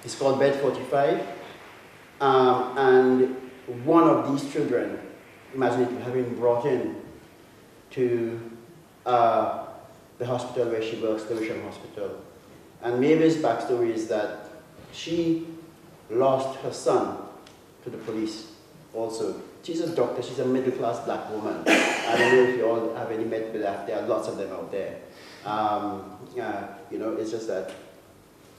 It's called Bed 45. And one of these children, imagine it having been brought in to the hospital where she works, the Lewisham Hospital. And Mavis' backstory is that she lost her son to the police also. She's a doctor, she's a middle-class black woman. I don't know if you all have any met with that, there are lots of them out there. You know, it's just that,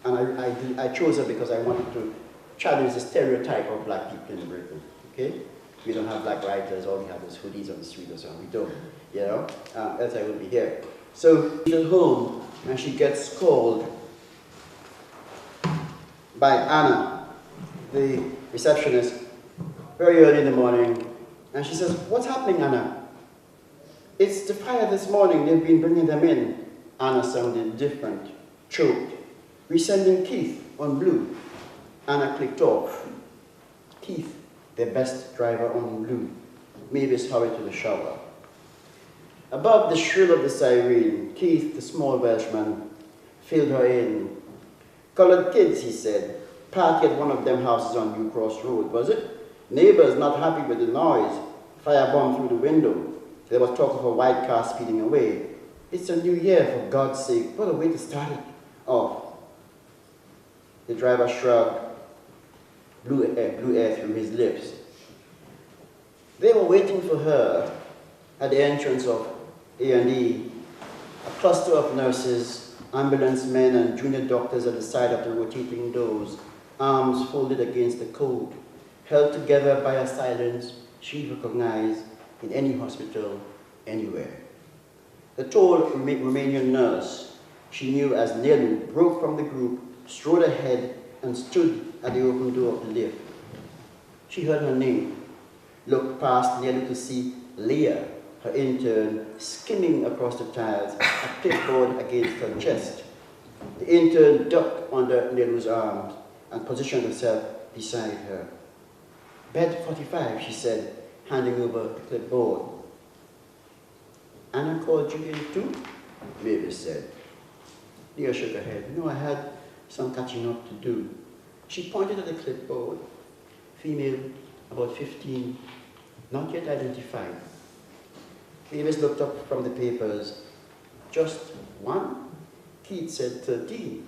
and I chose her because I wanted to challenge the stereotype of black people in Britain, okay? We don't have black writers, all we have is hoodies on the street or something, we don't, you know? Else I would be here. So she's at home and she gets called by Anna, the receptionist, very early in the morning, and she says, "What's happening, Anna?" "It's the fire this morning, they've been bringing them in." Anna sounded different, choked. "We're sending Keith on blue." Anna clicked off. Keith, their best driver on blue. Mavis hurried to the shower. Above the shrill of the siren, Keith, the small Welshman, filled her in. "Colored kids," he said. "Party at one of them houses on New Cross Road, was it? Neighbors not happy with the noise. Firebomb through the window. There was talk of a white car speeding away. It's a new year, for God's sake. What a way to start it off." The driver shrugged, blew air through his lips. They were waiting for her at the entrance of A&E, a cluster of nurses, ambulance men, and junior doctors at the side of the rotating doors, arms folded against the coat, held together by a silence she recognized in any hospital, anywhere. The tall Romanian nurse she knew as Nelu broke from the group, strode ahead, and stood at the open door of the lift. She heard her name, looked past Nelu to see Leah, her intern, skimming across the tiles, a clipboard against her chest. The intern ducked under Nelu's arms and positioned herself beside her. "Bed 45, she said, handing over the clipboard. "Anna called you in too?" Mavis said. Leah shook her head. "No, I had some catching up to do." She pointed at the clipboard. Female, about 15, not yet identified. Mavis looked up from the papers. "Just one?" Keith said 13.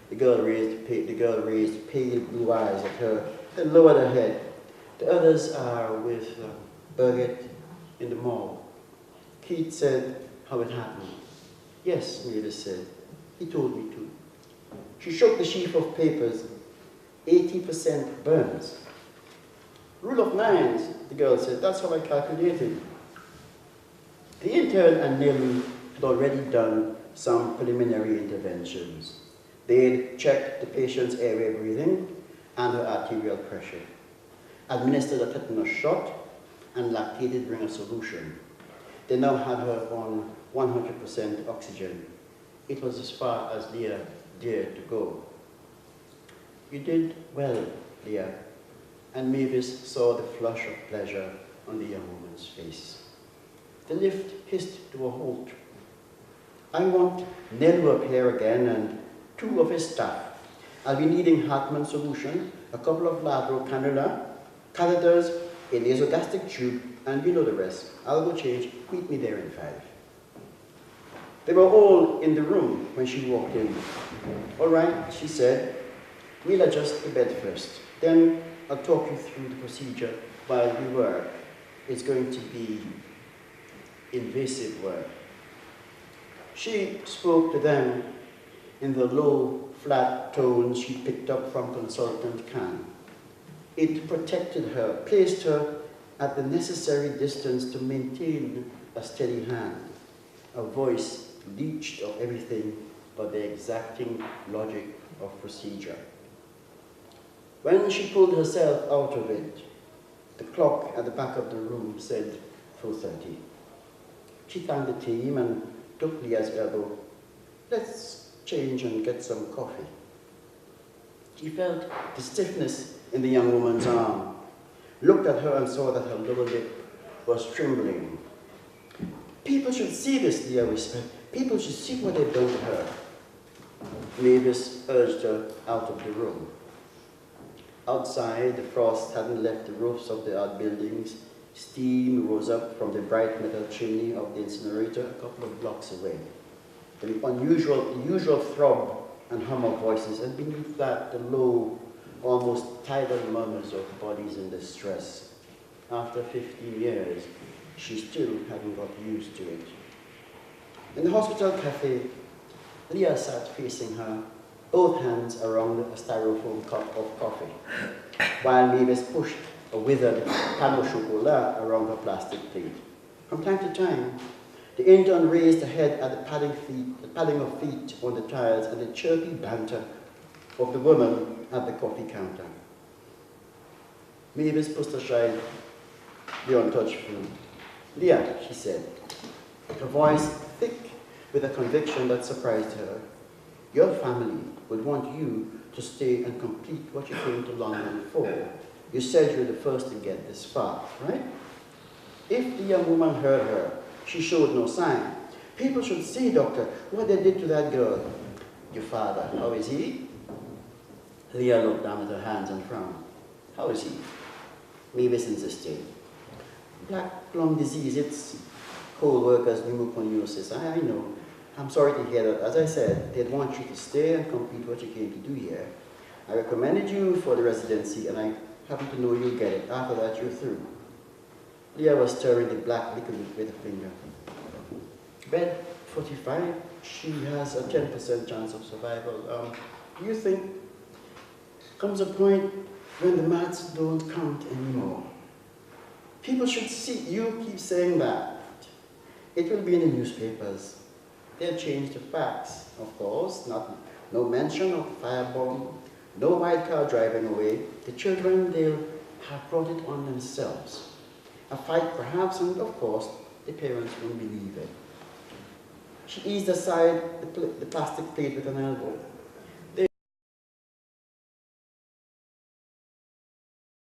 The girl raised pale blue eyes at her, then lowered her head. "The others are with Birgit in the mall." Keith said how it happened. "Yes," Mavis said. "He told me to." She shook the sheaf of papers. 80% burns. "Rule of nines," the girl said. "That's how I calculated." The intern and Nelu had already done some preliminary interventions. They'd checked the patient's airway breathing and her arterial pressure, administered a tetanus shot, and lactated ringer solution. They now had her on 100% oxygen. It was as far as Leah dared to go. "You did well, Leah," and Mavis saw the flush of pleasure on the young woman's face. The lift hissed to a halt. "I want Nelu up here again and 2 of his staff. I'll be needing Hartmann solution, a couple of lateral cannula, catheters, a nasogastric tube, and you know the rest. I'll go change. Meet me there in 5. They were all in the room when she walked in. "All right," she said. "We'll adjust the bed first. Then I'll talk you through the procedure while we work. It's going to be invasive work." She spoke to them in the low, flat tones she picked up from consultant Khan. It protected her, placed her at the necessary distance to maintain a steady hand. A voice leached of everything but the exacting logic of procedure. When she pulled herself out of it, the clock at the back of the room said 4:30. She thanked the team and took Leah's elbow. "Let's change and get some coffee." She felt the stiffness in the young woman's arm, looked at her and saw that her lower lip was trembling. "People should see this," Leah whispered. "People should see what they've done to her." Mavis urged her out of the room. Outside, the frost hadn't left the roofs of the outbuildings. Steam rose up from the bright metal chimney of the incinerator a couple of blocks away. The usual throb and hum of voices, and beneath that, the low, almost tidal murmurs of bodies in distress. After 15 years, she still hadn't got used to it. In the hospital cafe, Leah sat facing her, both hands around a styrofoam cup of coffee, while Mavis pushed a withered pan au chocolat around her plastic plate. From time to time, the intern raised her head at the padding of feet on the tiles and the chirpy banter of the woman at the coffee counter. Mavis pushed aside the untouched food. Leah, she said, her voice thick with a conviction that surprised her. Your family would want you to stay and complete what you came to London for. You said you were the first to get this far, right? If the young woman heard her, she showed no sign. People should see, doctor, what they did to that girl. Your father, how is he? Leah looked down at her hands and frowned. How is he? Mavis insisted. Black lung disease, it's co-workers' pneumoconiosis. I know. I'm sorry to hear that. As I said, they'd want you to stay and complete what you came to do here. I recommended you for the residency, and I happen to know you'll get it. After that, you're through. Leah was stirring the black liquid with a finger. Bed 45, she has a 10% chance of survival. Do you think comes a point when the maths don't count anymore? People should see. You keep saying that. It will be in the newspapers. They'll change the facts, of course. No mention of firebomb, no white car driving away. The children, they'll have brought it on themselves. A fight perhaps, and of course, the parents won't believe it. She eased aside the plastic plate with an elbow.